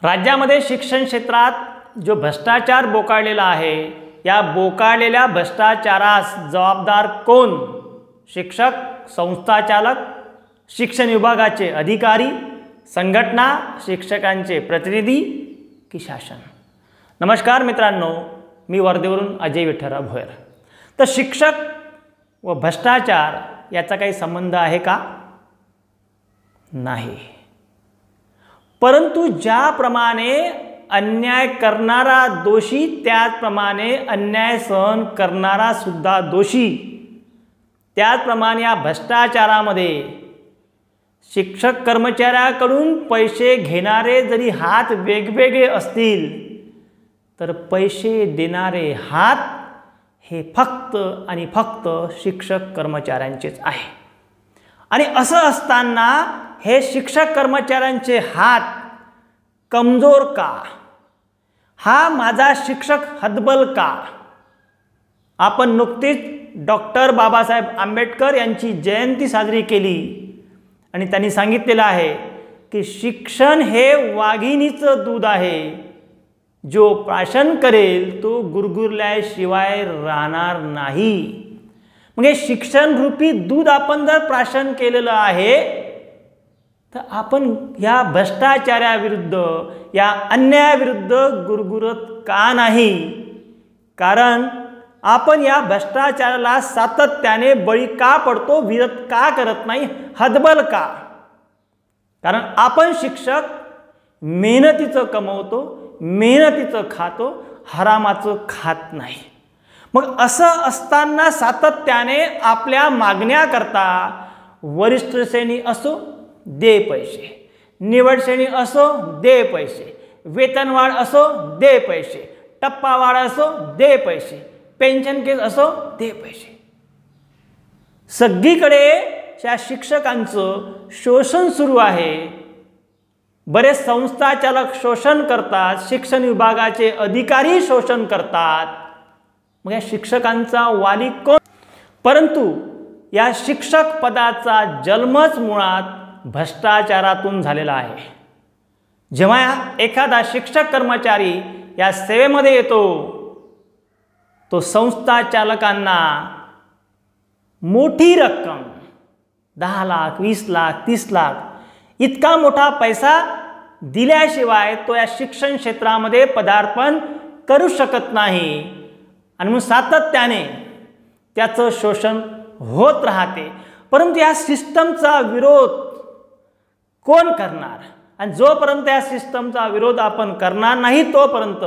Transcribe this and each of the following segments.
राज्यामध्ये शिक्षण क्षेत्रात जो भ्रष्टाचार बोकाळलेला आहे, या बोकाळलेल्या भ्रष्टाचारास जबाबदार कोण? शिक्षक, संस्थाचालक, शिक्षण विभागाचे अधिकारी, संघटना, शिक्षकांचे प्रतिनिधी की शासन? नमस्कार मित्रांनो, मी वर्धेवरून अजय विठ्ठलराव भोयर. तर शिक्षक व भ्रष्टाचार याचा काही संबंध आहे का? नाही. परंतु ज्याप्रमाणे अन्याय करणारा दोषी त्याचप्रमाणे अन्याय सहन करणारा सुद्धा दोषी, त्याचप्रमाणे या भ्रष्टाचारामध्ये शिक्षक कर्मचाऱ्याकडून पैसे घेणारे जरी हात वेगवेगळे असतील तर पैसे देणारे हात हे फक्त आणि फक्त शिक्षक कर्मचाऱ्यांचेच आहे. आणि असं असताना हे शिक्षक कर्मचाऱ्यांचे हात कमजोर का? हा माझा शिक्षक हतबल का? आपण नुकतीच डॉक्टर बाबासाहेब आंबेडकर यांची जयंती साजरी केली आणि त्यांनी सांगितलेलं आहे की शिक्षण हे वाघिणीचं दूध आहे, जो प्राशन करेल तो गुरगुरल्याशिवाय राहणार नाही. मग हे शिक्षण रूपी दूध आपण जर प्राशन केलेलं आहे तर आपण या भ्रष्टाचाराविरुद्ध, या अन्यायाविरुद्ध गुरगुरत का नाही? कारण आपण या भ्रष्टाचाराला सातत्याने बळी का पडतो, विरोध का करत नाही, हतबल का? कारण आपण शिक्षक मेहनतीचं कमवतो, मेहनतीचं खातो, हरामाचं खात नाही. मग असं असताना सातत्याने आपल्या मागण्या करता वरिष्ठ श्रेणी असो दे पैसे, निवड श्रेणी असो दे पैसे, वेतनवाढ असो दे पैसे, टप्पावाढ असो दे पैसे, पेन्शन केस असो दे पैसे. सगळीकडे या शिक्षकांचं शोषण सुरू आहे. बरेच संस्थाचालक शोषण करतात, शिक्षण विभागाचे अधिकारी शोषण करतात. मग या शिक्षकांचा वाली कोण? परंतु या शिक्षक पदाचा जन्मच मुळात भ्रष्टाचारातून झालेला आहे. जेव्हा एखादा शिक्षक कर्मचारी या सेवेमध्ये येतो तो संस्थाचालकांना मोठी रक्कम 10 लाख, 20 लाख, 30 लाख इतका मोठा पैसा दिल्याशिवाय तो या शिक्षण क्षेत्रामध्ये पदार्पण करू शकत नाही. आणि म्हणून सातत्याने त्याचं शोषण होत राहते. परंतु या सिस्टमचा विरोध कोण करणार? आणि जोपर्यंत या सिस्टमचा विरोध आपण करणार नाही तोपर्यंत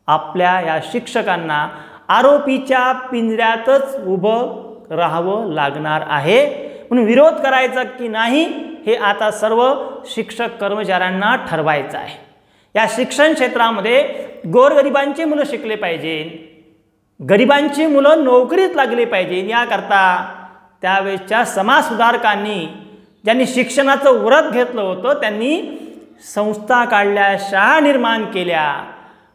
आपल्या या शिक्षकांना आरोपीच्या पिंजऱ्यातच उभं राहावं लागणार आहे. म्हणून विरोध करायचा की नाही हे आता सर्व शिक्षक कर्मचाऱ्यांना ठरवायचं आहे. या शिक्षण क्षेत्रामध्ये गोरगरिबांची मुलं शिकले पाहिजे, गरिबांची मुलं नोकरीत लागली पाहिजे. याकरता त्यावेळेच्या समाजसुधारकांनी, ज्यांनी शिक्षणाचं व्रत घेतलं होतं, त्यांनी संस्था काढल्या, शाळा निर्माण केल्या.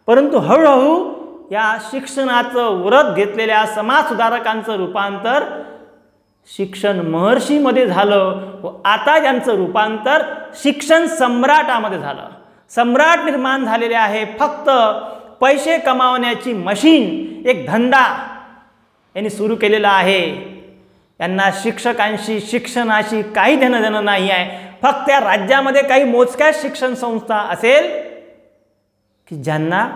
परंतु हळूहळू या शिक्षणाचं व्रत घेतलेल्या समाजसुधारकांचं रूपांतर शिक्षण महर्षीमध्ये झालं व आता यांचं रूपांतर शिक्षण सम्राटामध्ये झालं. सम्राट निर्माण झालेले आहे. फक्त पैसे कमावण्याची मशीन, एक धंदा यांनी सुरू केलेला आहे. यांना शिक्षकांशी, शिक्षणाशी काही देणं नाही आहे. फक्त या राज्यामध्ये काही मोजक्या शिक्षण संस्था असेल की ज्यांना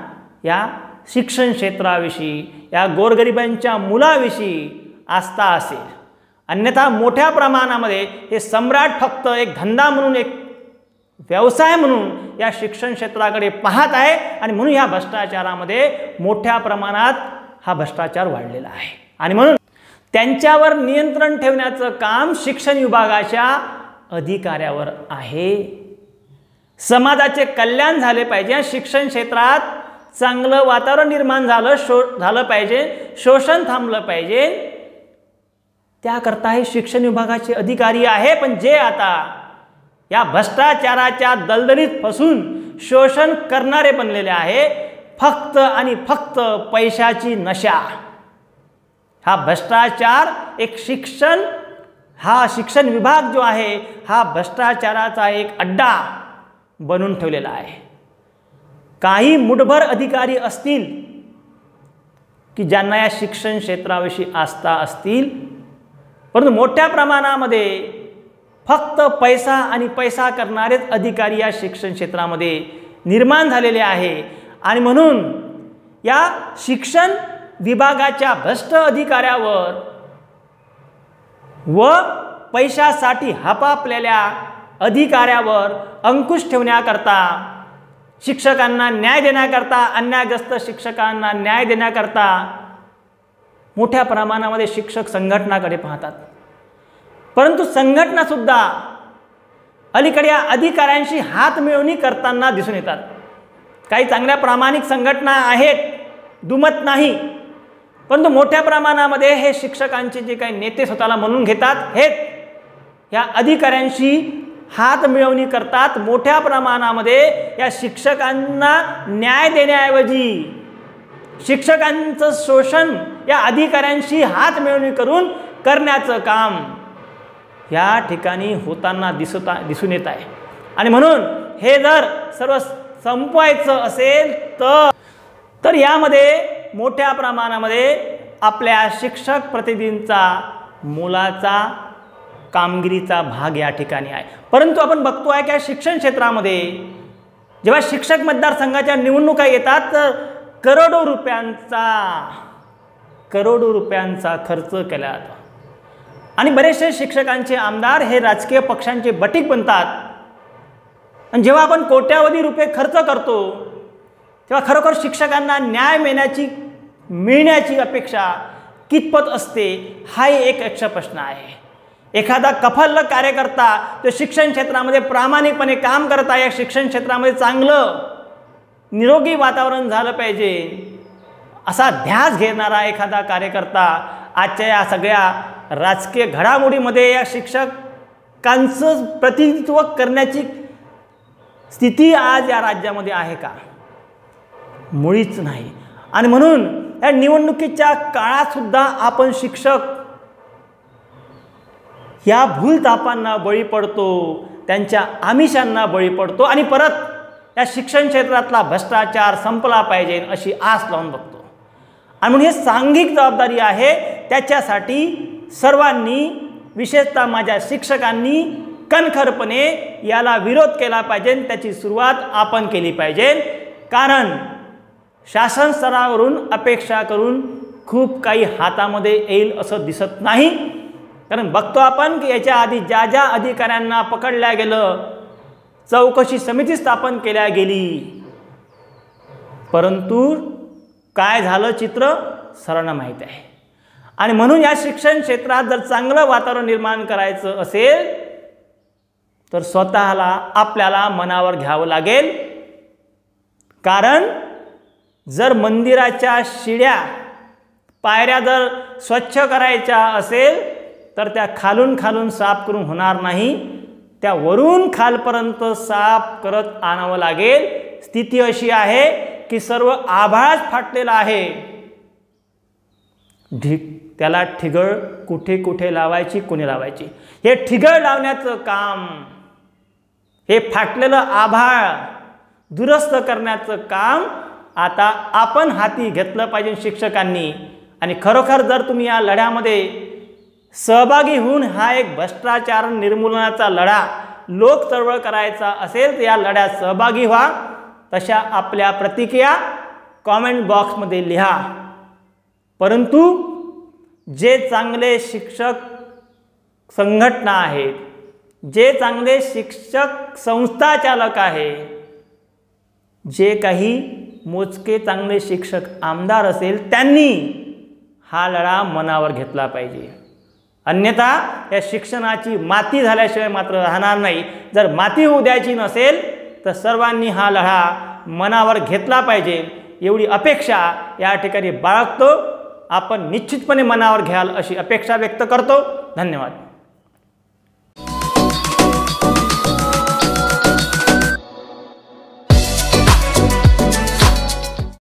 या शिक्षण क्षेत्राविषयी, या गोरगरिबांच्या मुलाविषयी आस्था असेल. अन्यथा मोठ्या प्रमाणामध्ये हे सम्राट फक्त एक धंदा म्हणून, एक व्यवसाय म्हणून या शिक्षण क्षेत्राकडे पाहत आहे. आणि म्हणून या भ्रष्टाचारामध्ये मोठ्या प्रमाणात हा भ्रष्टाचार वाढलेला आहे. आणि म्हणून त्यांच्यावर नियंत्रण ठेवण्याचं काम शिक्षण विभागाच्या अधिकाऱ्यावर आहे. समाजाचे कल्याण झाले पाहिजे, शिक्षण क्षेत्रात चांगलं वातावरण निर्माण झालं पाहिजे, शोषण थांबलं पाहिजे. त्याकरता हे शिक्षण विभागाचे अधिकारी आहे. पण जे आता या भ्रष्टाचाराच्या दलदलीत फसून शोषण करणारे बनलेले आहे, फक्त आणि फक्त पैशाची नशा. हा भ्रष्टाचार एक शिक्षण विभाग जो आहे हा भ्रष्टाचाराचा एक अड्डा बनवून ठेवलेला आहे। काही मुठभर अधिकारी असतील की ज्यांना या शिक्षण क्षेत्राविषयी आस्था असतील, परंतु मोठ्या प्रमाणामध्ये फक्त पैसा आणि पैसा करणारेच अधिकारी या शिक्षण क्षेत्रामध्ये निर्माण झालेले आहे। आणि म्हणून या शिक्षण विभागाच्या भ्रष्ट अधिकाऱ्यावर व पैशासाठी हापापलेल्या अधिकाऱ्यावर अंकुश ठेवण्याकरता, शिक्षकांना न्याय देण्याकरता, अन्यायग्रस्त शिक्षकांना न्याय देण्याकरता मोठ्या प्रमाणामध्ये शिक्षक संघटनाकडे पाहतात। परंतु संघटनासुद्धा अलीकडे या अधिकाऱ्यांशी हातमिळवणी करताना दिसून येतात। काही चांगल्या प्रामाणिक संघटना आहेत, दुमत नाही, परंतु मोठ्या प्रमाणामध्ये हे शिक्षकांचे जे काही नेते स्वतःला म्हणून घेतात, हेच या अधिकाऱ्यांशी हात मिळवणी करतात। मोठ्या प्रमाणामध्ये या शिक्षकांना न्याय देण्याऐवजी शिक्षकांचं शोषण या अधिकाऱ्यांशी हात मिळवणी करून करण्याचं काम या ठिकाणी होताना दिसून येत आहे। आणि म्हणून हे जर सर्व संपवायचं असेल तर यामध्ये मोठ्या प्रमाणामध्ये आपल्या शिक्षक प्रतिनिधींचा मोलाचा कामगिरीचा भाग या ठिकाणी आहे। परंतु आपण बघतोय की शिक्षण क्षेत्रामध्ये जेव्हा शिक्षक मतदारसंघाच्या निवडणुका येतात तर करोडो रुपयांचा खर्च केला जातो। आणि बरेचसे शिक्षकांचे आमदार हे राजकीय पक्षांचे बटीक बनतात। आणि जेव्हा आपण कोट्यावधी रुपये खर्च करतो तेव्हा खरोखर शिक्षकांना न्याय मिळण्याची अपेक्षा कितपत असते, हा एक प्रश्न आहे। एखादा कफल कार्यकर्ता तो शिक्षण क्षेत्रामध्ये प्रामाणिकपणे काम करत आहे, शिक्षण क्षेत्रामध्ये चांगलं निरोगी वातावरण झालं पाहिजे असा ध्यास घेणारा एखादा कार्यकर्ता आजच्या या सगळ्या राजकीय घडामोडीमध्ये या शिक्षकांचं प्रतिनिधित्व करण्याची स्थिती आज या राज्यामध्ये आहे का? मुळीच नाही। आणि म्हणून या निवडणुकीच्या काळात सुद्धा आपण शिक्षक या भूलथापांना बळी पडतो, त्यांच्या आमिषांना बळी पडतो आणि परत या शिक्षण क्षेत्रातला भ्रष्टाचार संपला पाहिजे अशी आस लावून बघतो। आणि म्हणून हे सांघिक जबाबदारी आहे। त्याच्यासाठी सर्वांनी, विशेषतः माझ्या शिक्षकांनी कणखरपणे याला विरोध केला पाहिजे, त्याची सुरुवात आपण केली पाहिजे। कारण शासन स्तरावरून अपेक्षा करून खूप काही हातामध्ये येईल असं दिसत नाही। कारण बघतो आपण की याच्या आधी ज्या ज्या अधिकाऱ्यांना पकडल्या गेलं, चौकशी समिती स्थापन केल्या गेली, परंतु काय झालं चित्र सर्वांना माहीत आहे। आणि म्हणून या शिक्षण क्षेत्रात जर चांगलं वातावरण निर्माण करायचं असेल तर स्वतःला आपल्याला मनावर घ्यावं लागेल। कारण जर मंदिराच्या शिड्या पायऱ्या जर स्वच्छ करायच्या असेल तर त्या खालून खालून साफ करून होणार नाही, त्या वरून खालपर्यंत साफ करत आणावं लागेल। स्थिती अशी आहे की सर्व आभाळ फाटलेला आहे, त्याला ठिगळ कुठे कुठे लावायची, कोणी लावायची, हे ठिगळ लावण्याचं काम, हे फाटलेलं आभाळ दुरुस्त करण्याचं काम आता आपण हाती घेतलं पाहिजे शिक्षकांनी। आणि खरोखर जर तुम्ही या लढ्यामध्ये सहभागी होऊन हा एक भ्रष्टाचार निर्मूलनाचा लढा, लोक चळवळ करायचा असेल तर या लढ्यात सहभागी व्हा। तशा आपल्या प्रतिक्रिया कॉमेंट बॉक्समध्ये लिहा। परंतु जे चांगले शिक्षक संघटना आहेत, जे चांगले शिक्षक संस्था चालक आहे, जे काही मोजके चांगले शिक्षक आमदार असेल त्यांनी हा लढा मनावर घेतला पाहिजे। अन्यथा या शिक्षणाची माती झाल्याशिवाय मात्र राहणार नाही। जर माती होऊ द्यायची नसेल तर सर्वांनी हा लढा मनावर घेतला पाहिजे एवढी अपेक्षा या ठिकाणी बाळगतो। आपण निश्चितपणे मनावर घ्याल अशी अपेक्षा व्यक्त करतो। धन्यवाद।